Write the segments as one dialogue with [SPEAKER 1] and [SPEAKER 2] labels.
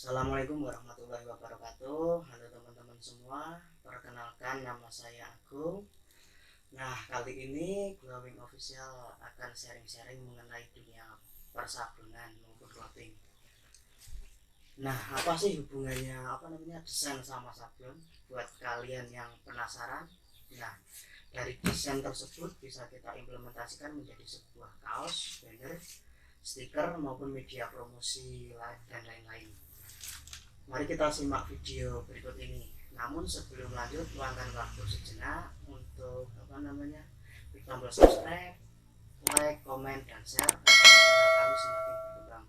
[SPEAKER 1] Assalamualaikum warahmatullahi wabarakatuh. Halo teman-teman semua, perkenalkan nama saya Agung. Nah, kali ini Glowing Official akan sharing-sharing mengenai dunia persablonan maupun clothing. Nah, apa sih hubungannya desain sama sablon? Buat kalian yang penasaran, nah dari desain tersebut bisa kita implementasikan menjadi sebuah kaos, banner, stiker maupun media promosi dan lain-lain. Mari kita simak video berikut ini. Namun sebelum lanjut, luangkan waktu sejenak untuk klik tombol subscribe, like, komen, dan share agar channel kami semakin berkembang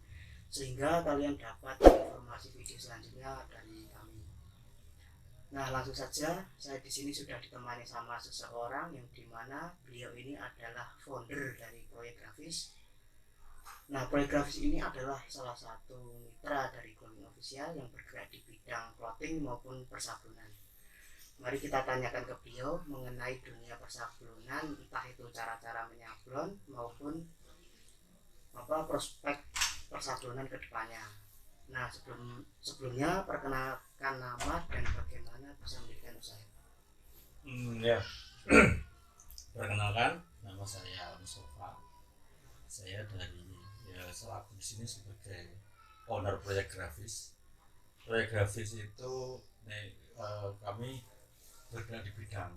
[SPEAKER 1] sehingga kalian dapat informasi video selanjutnya dari kami. Nah, langsung saja, saya di sini sudah ditemani sama seseorang yang dimana beliau ini adalah founder dari proyek grafis. Nah, proyek grafis ini adalah salah satu mitra dari Glowing Official yang bergerak di bidang clothing maupun persablonan. Mari kita tanyakan ke beliau mengenai dunia persablonan, entah itu cara-cara menyablon maupun prospek persablonan ke depannya. Nah, sebelumnya perkenalkan nama dan bagaimana bisa mendirikan usaha.
[SPEAKER 2] Ya, perkenalkan, nama saya Mustafa. Saya selaku di sini sebagai owner proyek grafis. Proyek grafis itu kami bergerak di bidang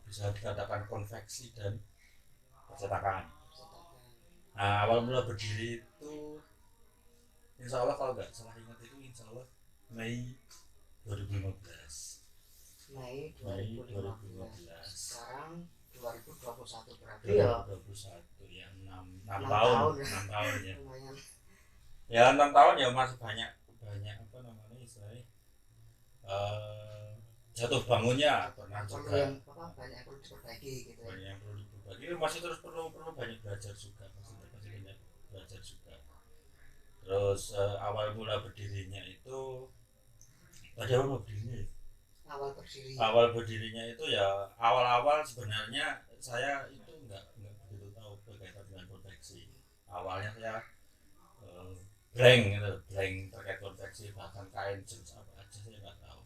[SPEAKER 2] bisa dikatakan konveksi dan percetakan. Nah, awal mula berdiri itu insya Allah kalau nggak salah ingat itu insya Allah Mei 2015.
[SPEAKER 1] Mei 2015. Sekarang 2021 berarti
[SPEAKER 2] 2021 ya 6 tahun ya.
[SPEAKER 1] Lumayan.
[SPEAKER 2] Ya 6 tahun ya masih banyak istilahnya jatuh bangunnya pernah juga
[SPEAKER 1] banyak yang perlu diperbaiki gitu ya.
[SPEAKER 2] Banyak yang perlu diperbaiki, masih terus perlu banyak belajar juga, masih banyak belajar juga. Terus awal mula berdirinya itu awal berdirinya itu ya awal sebenarnya saya itu nggak begitu tahu berkaitan dengan konveksi. Awalnya saya blank terkait konveksi, bahkan kain jenis apa aja saya nggak tahu.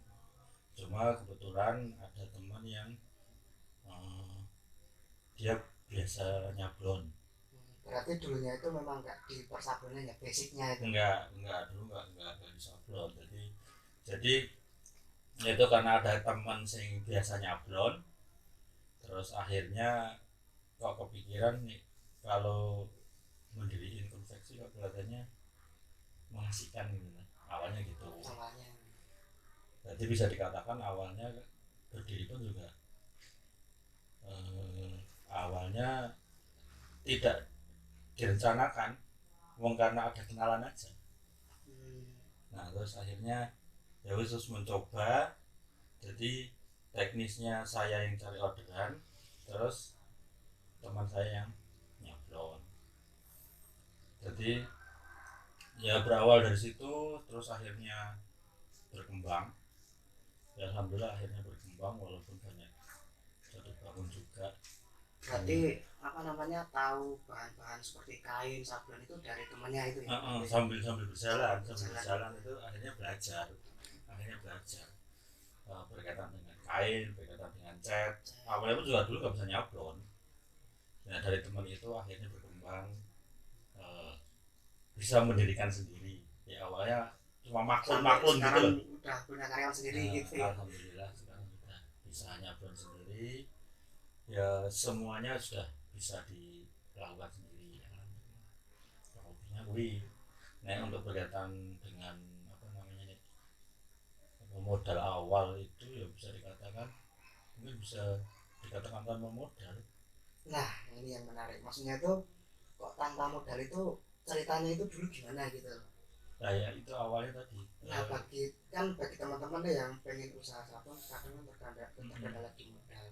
[SPEAKER 2] Cuma kebetulan ada teman yang dia biasa nyablon.
[SPEAKER 1] Berarti dulunya itu memang nggak di persablonan ya, basicnya itu?
[SPEAKER 2] Dulu nggak di sablon. Jadi itu karena ada teman yang biasa nyablon, terus akhirnya kok kepikiran nih kalau mendirikan konveksi kok kelihatannya mengasihkan gitu. Awalnya gitu. Jadi bisa dikatakan awalnya berdiri pun juga awalnya tidak direncanakan, karena ada kenalan aja. Nah terus akhirnya ya terus mencoba, jadi teknisnya saya yang cari orderan, terus teman saya yang nyablon. Jadi ya berawal dari situ, terus akhirnya berkembang. Ya alhamdulillah akhirnya berkembang walaupun banyak jatuh bangun juga.
[SPEAKER 1] Berarti tahu bahan-bahan seperti kain, sablon itu dari temannya itu ya?
[SPEAKER 2] Sambil berjalan itu akhirnya belajar berkaitan dengan kain, berkaitan dengan cat. Awalnya pun juga dulu gak bisa nyablon. Nah dari teman itu akhirnya berkembang, bisa mendirikan sendiri. Ya awalnya cuma maklun gitu loh.
[SPEAKER 1] Udah punya karyawan sendiri gitu.
[SPEAKER 2] Alhamdulillah sekarang udah bisa nyablon sendiri. Ya semuanya sudah bisa dilakukan sendiri. Hobinya untuk berkaitan dengan modal awal itu ya bisa dikatakan tanpa modal.
[SPEAKER 1] Nah ini yang menarik, maksudnya tuh kok tanpa modal itu ceritanya itu dulu gimana gitu.
[SPEAKER 2] Nah ya itu awalnya tadi.
[SPEAKER 1] Nah bagi teman-teman deh yang pengen usaha sabun kadang terkendala di modal.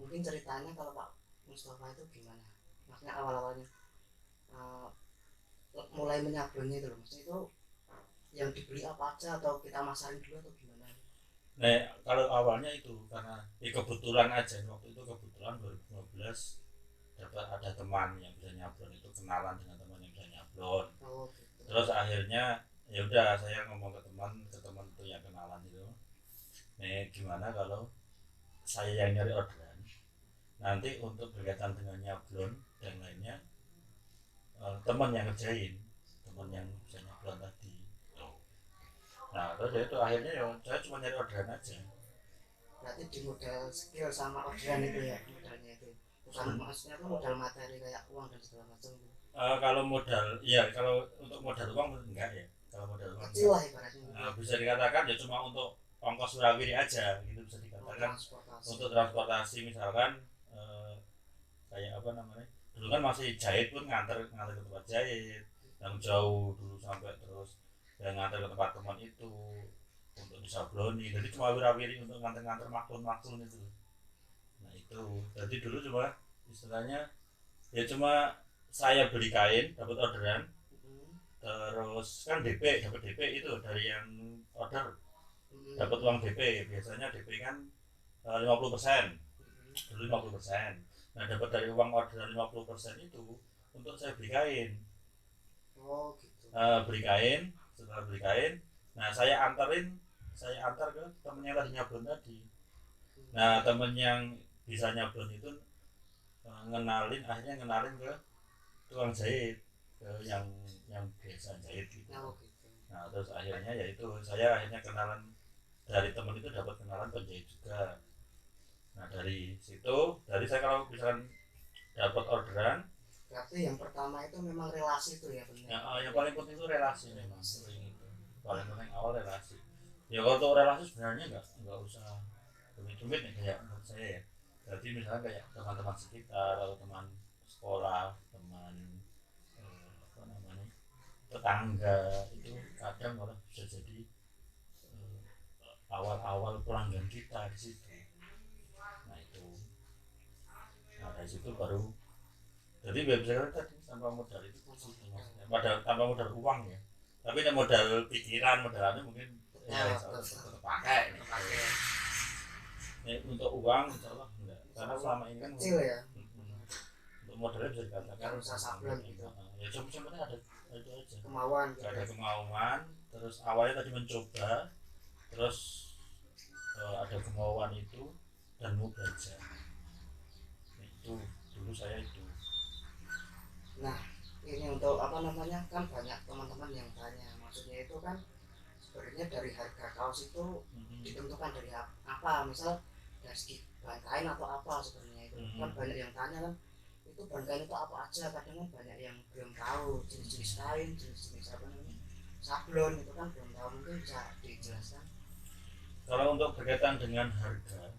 [SPEAKER 1] Mungkin ceritanya kalau Pak Mustafa itu gimana, maksudnya awal-awalnya mulai menyablonnya itu loh, maksudnya itu yang dibeli apa aja atau kita masarin dulu atau gimana?
[SPEAKER 2] Nah kalau awalnya itu karena kebetulan aja, waktu itu kebetulan 2015 dapat ada teman yang bisa nyablon, itu kenalan dengan teman yang bisa nyablon.
[SPEAKER 1] Gitu.
[SPEAKER 2] Terus akhirnya ya udah saya ngomong ke teman itu yang kenalan itu, nih gimana kalau saya yang nyari orderan, nanti untuk berkaitan dengan nyablon dan lainnya teman yang ngerjain, teman yang bisa nyablon tadi. Nah terus ya itu akhirnya ya saya cuma nyari orderan aja.
[SPEAKER 1] Berarti di modal skill sama orderan itu ya modalnya itu, bukan maksudnya tuh modal materi kayak uang dan segala macam gitu.
[SPEAKER 2] Kalau modal, iya kalau untuk modal uang enggak ya. Kalau modal uang
[SPEAKER 1] Kecil lah ibaratnya
[SPEAKER 2] bisa dikatakan ya cuma untuk ongkos Surawiri aja gitu bisa dikatakan. Untuk transportasi misalkan kayak apa namanya, dulu kan masih jahit pun nganter ke tempat jahit yang jauh dulu sampai terus dan nganter ke tempat teman itu untuk disabloni, jadi cuma wirawiri untuk nganter maklun itu. Nah itu jadi dulu cuma istilahnya ya cuma saya beli kain dapat orderan, terus kan dapat DP itu dari yang order, dapat uang DP, biasanya DP kan 50%, dulu 50%. Nah dapat dari uang orderan 50% itu untuk saya beli kain.
[SPEAKER 1] Oh gitu.
[SPEAKER 2] Beli kain, setelah beli kain, nah saya antar ke temen yang tadi nyablon tadi. Nah temen yang bisa nyablon itu akhirnya ngenalin ke tukang jahit, ke yang biasa jahit gitu.
[SPEAKER 1] Oh gitu.
[SPEAKER 2] Nah terus akhirnya ya itu saya akhirnya kenalan dari temen itu, dapat kenalan penjahit juga. Nah dari saya kalau misalkan dapat orderan,
[SPEAKER 1] berarti yang pertama itu memang relasi itu ya benar.
[SPEAKER 2] Yang paling penting itu relasi memang sering itu. Paling penting awal relasi. Ya kalau untuk relasi sebenarnya nggak usah rumit-rumit nih kayak menurut saya ya. Jadi misalnya kayak teman-teman sekitar atau teman sekolah, teman apa namanya, tetangga itu kadang malah bisa jadi awal-awal pelanggan kita di situ. Nah itu, nah dari situ baru jadi website tadi tanpa modal itu maksudnya tanpa modal uang ya, tapi ini modal pikiran, modalannya mungkin ya tetap pakai ini untuk uang insya Allah enggak, karena selama ini kan
[SPEAKER 1] kecil ya.
[SPEAKER 2] untuk modalnya bisa dikatakan
[SPEAKER 1] Harus sablon gitu.
[SPEAKER 2] Ya cuma ada itu aja
[SPEAKER 1] Kemauan gitu.
[SPEAKER 2] ada kemauan, terus awalnya tadi mencoba, terus ada kemauan itu dan mau belajar. Itu dulu saya itu.
[SPEAKER 1] Nah ini untuk apa namanya, kan banyak teman-teman yang tanya, maksudnya itu kan sebenarnya dari harga kaos itu ditentukan dari apa, misal dari segi bahan kain atau apa sebenarnya itu kan banyak yang tanya kan, itu bahan kain itu apa aja, kadang kan banyak yang belum tahu jenis-jenis kain, jenis-jenis apa namanya sablon itu kan belum tahu, mungkin bisa dijelaskan.
[SPEAKER 2] Kalau untuk berkaitan dengan harga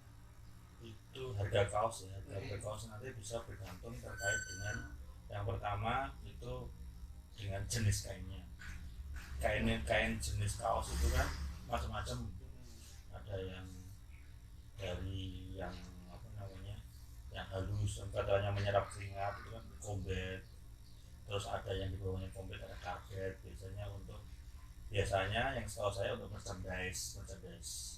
[SPEAKER 2] itu, harga kaos ya, harga kaos nanti bisa bergantung terkait dengan yang pertama itu dengan jenis kainnya. Kain jenis kaos itu kan macam-macam, ada yang dari yang apa namanya yang halus, yang katanya menyerap keringat itu kan combat, terus ada yang di bawahnya combat, ada karpet, biasanya yang setahu saya untuk merchandise.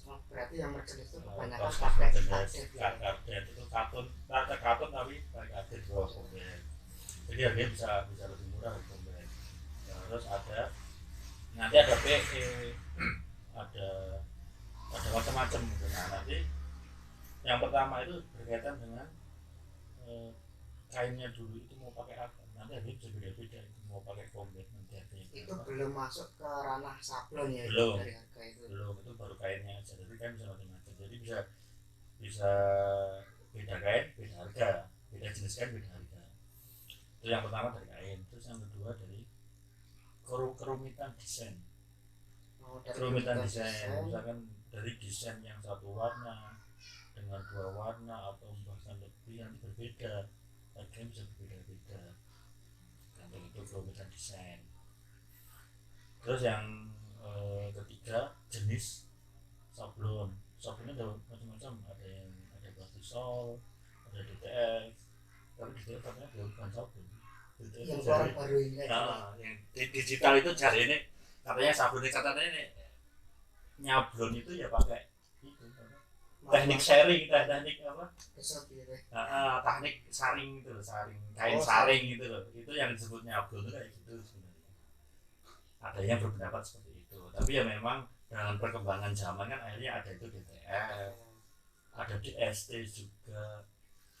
[SPEAKER 1] Oh, berarti yang merchandise itu kebanyakan
[SPEAKER 2] kaos
[SPEAKER 1] pakai
[SPEAKER 2] merchandise
[SPEAKER 1] karpet
[SPEAKER 2] itu katun tapi pakai karpet di bawah combat, jadi harganya bisa lebih murah dari combat. Terus nanti ada PE, ada macam-macam gitu. Nah nanti yang pertama itu berkaitan dengan kainnya dulu itu mau pakai apa, nanti harganya bisa beda-beda, itu mau pakai combat nanti harganya
[SPEAKER 1] itu belum masuk ke ranah sablon ya,
[SPEAKER 2] belum,
[SPEAKER 1] dari harga itu
[SPEAKER 2] itu baru kainnya aja, jadi kan bisa macam-macam, jadi bisa beda kain beda harga, beda jenis kain beda harga. Itu yang pertama dari kain. Terus yang kedua dari kerumitan desain. Kerumitan desain, misalkan dari desain yang satu warna dengan dua warna atau bahkan lebih nanti berbeda, harganya bisa berbeda-beda. Untuk itu kerumitan desain. Terus yang ketiga jenis sablon. Sablonnya ada macam-macam, ada plastisol, ada DTF, tapi DTF katanya bukan sablon.
[SPEAKER 1] yang keluaran baru ini
[SPEAKER 2] yang digital itu cari ini katanya sablon, katanya ini nyablon itu ya pakai itu teknik sharing, teknik apa? Teknik saring itu, kain saring gitu loh. Itu yang disebut nyablon itu kayak gitu sebenarnya. ada yang berpendapat seperti itu, tapi ya memang dengan perkembangan zaman kan akhirnya ada itu DTF, ada DST juga.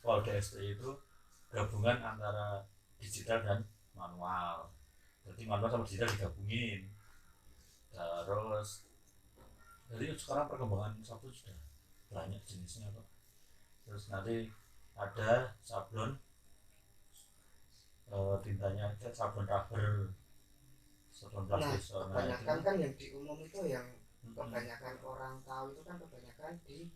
[SPEAKER 2] Kalau DST itu gabungan antara digital dan manual, jadi manual sama digital digabungin. Terus jadi sekarang perkembangan sabun sudah banyak jenisnya kok. Terus nanti ada sablon tintanya ada sablon rubber, sablon
[SPEAKER 1] Nah,
[SPEAKER 2] plastis.
[SPEAKER 1] kebanyakan kan yang di umum itu yang
[SPEAKER 2] Mm-mm.
[SPEAKER 1] kebanyakan orang tahu itu kan kebanyakan di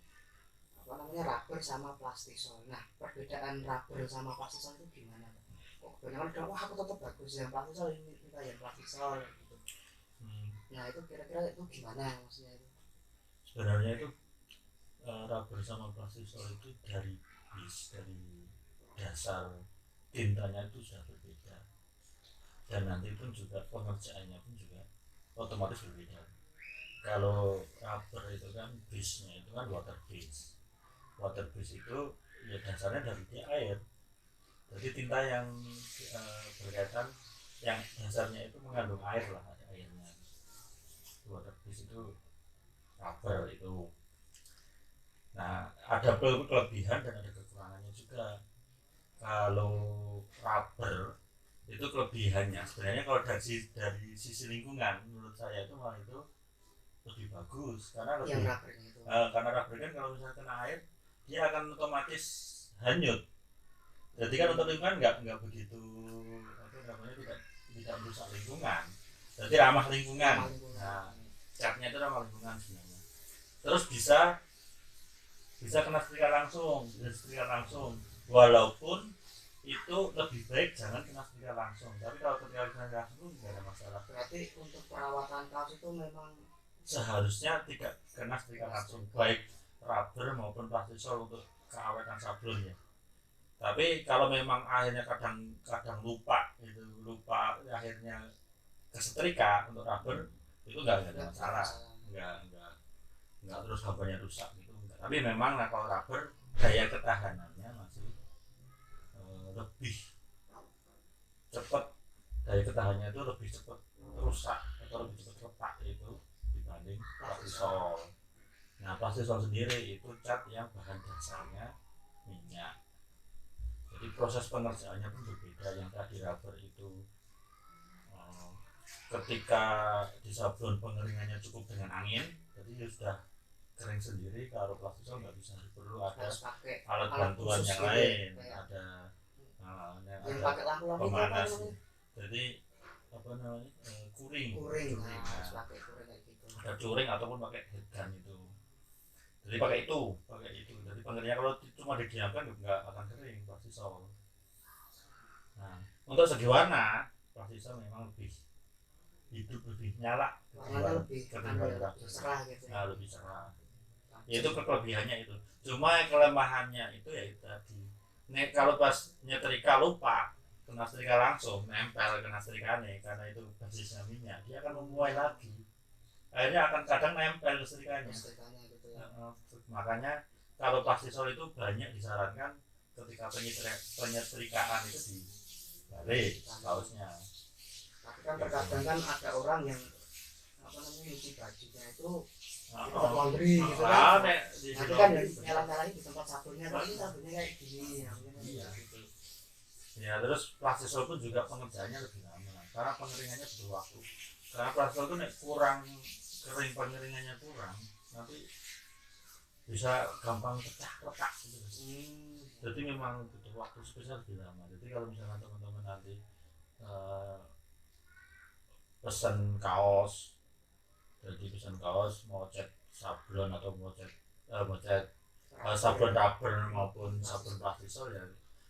[SPEAKER 1] apa namanya rubber sama plastisol. Nah, perbedaan rubber sama plastisol itu gimana? Kok kebanyakan udah wah aku tetap bagus yang plastisol ini kita yang plastisol gitu. Nah, itu kira-kira itu gimana maksudnya itu?
[SPEAKER 2] Sebenarnya itu rubber sama plastisol itu dari dasar tintanya itu sudah berbeda, dan nanti pun juga pengerjaannya pun juga otomatis berbeda. Kalau rubber itu kan base-nya itu kan water base. Water base itu ya dasarnya dari air. Jadi tinta yang berkaitan yang dasarnya itu mengandung air lah, ada airnya. Water base itu rubber itu. Nah, ada kelebihan dan ada kekurangannya juga. Kalau rubber itu kelebihannya sebenarnya kalau dari sisi lingkungan menurut saya itu malah itu lebih bagus karena
[SPEAKER 1] Yang
[SPEAKER 2] lebih
[SPEAKER 1] rubbernya itu.
[SPEAKER 2] karena rubber kan kalau misalnya kena air dia akan otomatis hanyut. Jadi kan untuk lingkungan nggak begitu apa namanya tidak merusak lingkungan. Jadi ramah lingkungan. Nah, catnya itu ramah lingkungan sebenarnya. Terus bisa kena setrika langsung, walaupun itu lebih baik jangan kena setrika langsung, tapi kalau ketika kena langsung tidak ada masalah.
[SPEAKER 1] Berarti untuk perawatan kaos itu memang
[SPEAKER 2] Seharusnya tidak kena setrika langsung, baik rubber maupun plastisol untuk keawetan sablon ya. Tapi kalau memang akhirnya kadang lupa akhirnya kesetrika untuk rubber itu nggak ada masalah, nggak terus gambarnya rusak gitu. Tapi memang kalau rubber daya ketahanannya masih lebih cepat, daya ketahanannya itu lebih cepat rusak atau lebih cepat retak itu dibanding plastisol. Nah, plastisol sendiri itu cat yang bahan dasarnya minyak, jadi proses pengerjaannya pun berbeda. Yang tadi rubber itu ketika di sablon pengeringannya cukup dengan angin, jadi ya sudah kering sendiri. Kalau plastisol nggak bisa, perlu ada alat bantuan yang lain, ada
[SPEAKER 1] yang pakai lampu-lampu
[SPEAKER 2] pemanas. Jadi apa namanya kuring.
[SPEAKER 1] Nah, pakai kuring kayak gitu.
[SPEAKER 2] Ada curing ataupun pakai heat gun itu. Jadi pakai itu. Jadi pengeringan kalau cuma didiamkan nggak akan kering plastisol. Nah, untuk segi warna plastisol memang lebih hidup, lebih nyala,
[SPEAKER 1] warnanya lebih cerah gitu ya.
[SPEAKER 2] Nah, lebih cerah. Itu kelebihannya itu. Cuma kelemahannya itu ya itu tadi. Nih kalau pas nyetrika lupa kena setrika langsung, nempel kena setrikanya karena itu basisnya minyak, dia akan memuai lagi. Akhirnya akan kadang nempel ke setrikanya gitu ya. Makanya kalau plastisol itu banyak disarankan ketika penyetrikaan itu dibalik kaosnya.
[SPEAKER 1] Tapi kan terkadang kan ada orang yang apa namanya nyuci bajunya itu di tempat laundry gitu kan. Nanti kan nyala-nyalain di tempat sabunnya, tapi sabunnya kayak gini
[SPEAKER 2] iya. Gitu. Ya terus plastisol pun juga pengerjaannya lebih lama karena pengeringannya butuh waktu. Karena plastisol itu kurang kering, pengeringannya kurang, nanti bisa gampang pecah gitu. Jadi memang butuh waktu spesial lebih lama. Jadi kalau misalnya teman-teman nanti pesan kaos mau cat sablon atau mau cat sablon rubber maupun sablon plastisol ya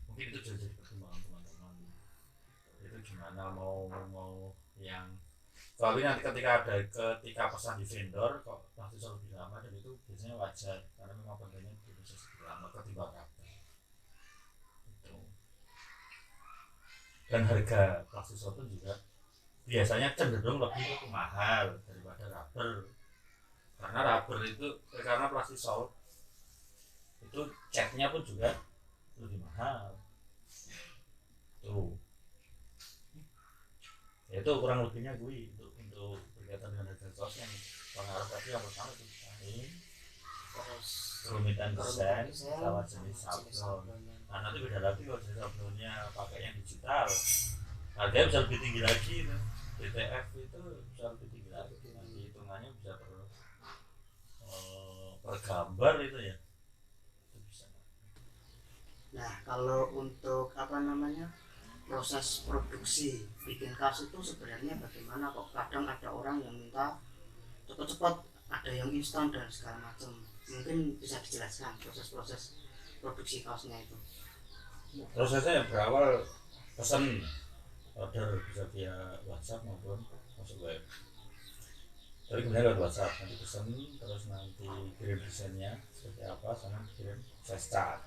[SPEAKER 2] mungkin itu jadi pertimbangan teman-teman. Itu gimana mau yang tapi nanti ketika pesan di vendor kok plastisol lebih lama, dan itu biasanya wajar karena memang pentingnya bisa lebih lama ketimbang rubber itu. Dan harga plastisol pun juga biasanya cenderung lebih mahal daripada rubber, karena plastisol itu catnya pun juga lebih mahal tuh. Itu kurang lebihnya gue untuk untuk berkaitan dengan harga kaos yang pengaruh tadi yang pertama itu desain,
[SPEAKER 1] terus
[SPEAKER 2] kerumitan desain, sama jenis
[SPEAKER 1] jenis
[SPEAKER 2] sablon.
[SPEAKER 1] sablonnya.
[SPEAKER 2] Nah nanti beda lagi kalau jenis sablonnya pakai yang digital, harganya bisa lebih tinggi lagi itu. DTF itu bisa lebih tinggi lagi, nanti hitungannya bisa per gambar itu ya, itu bisa.
[SPEAKER 1] Nah kalau untuk apa namanya proses produksi bikin kaos itu sebenarnya bagaimana, kok kadang ada orang yang minta cepat-cepat, ada yang instan dan segala macam, mungkin bisa dijelaskan proses-proses produksi kaosnya itu.
[SPEAKER 2] Prosesnya yang berawal pesan order bisa via WhatsApp maupun masuk web. Tapi kemudian lewat WhatsApp nanti pesan, terus nanti kirim desainnya seperti apa, sama kirim size chart.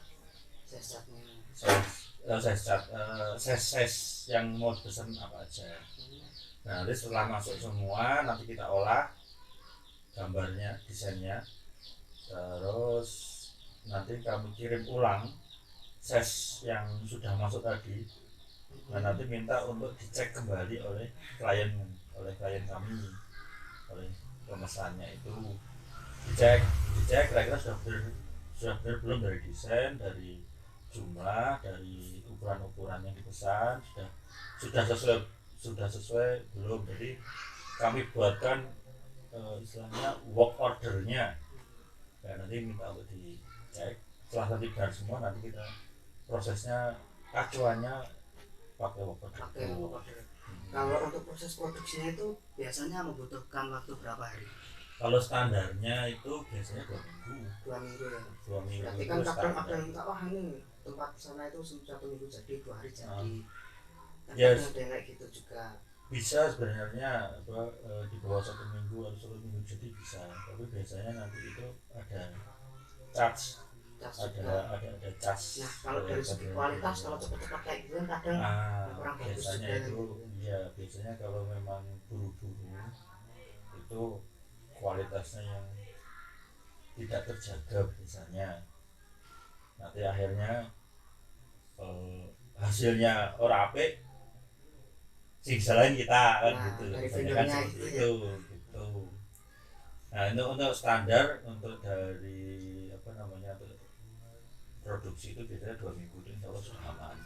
[SPEAKER 2] Size yang mau dipesan apa aja. Nah nanti setelah masuk semua nanti kita olah gambarnya, desainnya, terus nanti kami kirim ulang size yang sudah masuk tadi. Nah nanti minta untuk dicek kembali oleh klien kami, oleh pemesannya itu dicek kira-kira sudah benar belum dari desain, dari jumlah, dari ukuran yang dipesan sudah sesuai belum. Jadi kami buatkan istilahnya work ordernya. Nah, nanti minta untuk dicek. Setelah nanti benar semua, nanti kita prosesnya acuannya pakai work order.
[SPEAKER 1] Kalau untuk proses produksinya itu biasanya membutuhkan waktu berapa hari?
[SPEAKER 2] Kalau standarnya itu biasanya 2 minggu.
[SPEAKER 1] 2 minggu ya.
[SPEAKER 2] 2 minggu.
[SPEAKER 1] Berarti kan kadang ada yang minta, wah ini tempat sana itu 1 minggu jadi, 2 hari jadi. Kan
[SPEAKER 2] yes.
[SPEAKER 1] Ada yang kayak gitu juga.
[SPEAKER 2] Bisa sebenarnya di bawah 1 minggu atau 1 minggu jadi bisa. Tapi biasanya nanti itu ada charge. Ada charge.
[SPEAKER 1] Nah kalau dari segi kualitas, kalau cepat-cepat kayak gitu kan kadang kurang bagus
[SPEAKER 2] biasanya
[SPEAKER 1] juga.
[SPEAKER 2] Itu ya biasanya kalau memang buru-buru itu kualitasnya yang tidak terjaga misalnya, nanti akhirnya hasilnya orang apik sing salahin kita kan. Gitu kan seperti itu gitu. Nah untuk standar untuk dari apa namanya untuk produksi itu biasanya 2 minggu itu insya Allah sudah aman.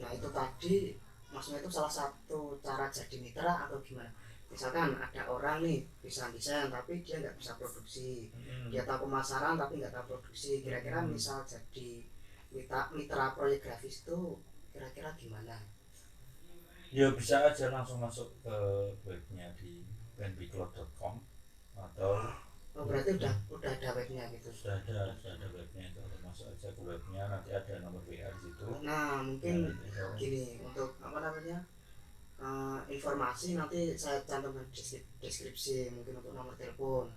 [SPEAKER 1] Nah itu tadi maksudnya itu salah satu cara jadi mitra atau gimana? Misalkan ada orang nih bisa desain tapi dia nggak bisa produksi, dia tahu pemasaran tapi nggak tahu produksi, kira-kira misal jadi mitra proyek grafis itu kira-kira gimana?
[SPEAKER 2] Ya bisa aja langsung masuk ke webnya di benbicloud.com atau
[SPEAKER 1] berarti udah ada webnya gitu?
[SPEAKER 2] Sudah ada webnya itu, masuk aja ke webnya, nanti ada nomor WA di situ.
[SPEAKER 1] Nah mungkin gini, untuk apa namanya informasi nanti saya cantumkan deskripsi, mungkin untuk nomor telepon,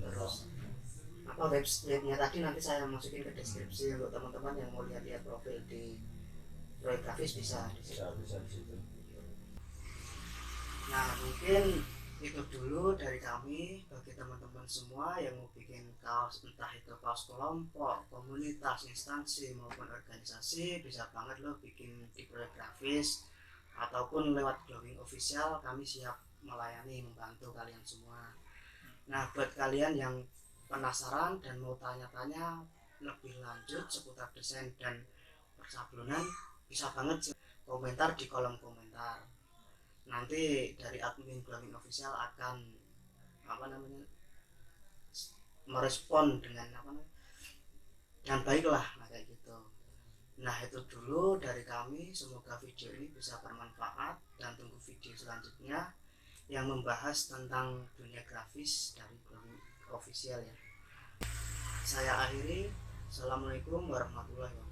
[SPEAKER 1] terus apa webnya tadi nanti saya masukin ke deskripsi untuk teman-teman yang mau lihat profil di proyek grafis bisa di situ. Nah mungkin itu dulu dari kami. Bagi teman-teman semua yang mau bikin kaos, entah itu kaos kelompok, komunitas, instansi maupun organisasi, bisa banget loh bikin di proyek grafis ataupun lewat Glowing Official. Kami siap melayani, membantu kalian semua. Nah buat kalian yang penasaran dan mau tanya-tanya lebih lanjut seputar desain dan persablonan, bisa banget komentar di kolom komentar. Nanti dari admin Glowing Official akan merespon dengan baik lah, kayak gitu. Nah itu dulu dari kami, semoga video ini bisa bermanfaat dan tunggu video selanjutnya yang membahas tentang dunia grafis dari Glowing Official ya. Saya akhiri, assalamualaikum warahmatullahi wabarakatuh.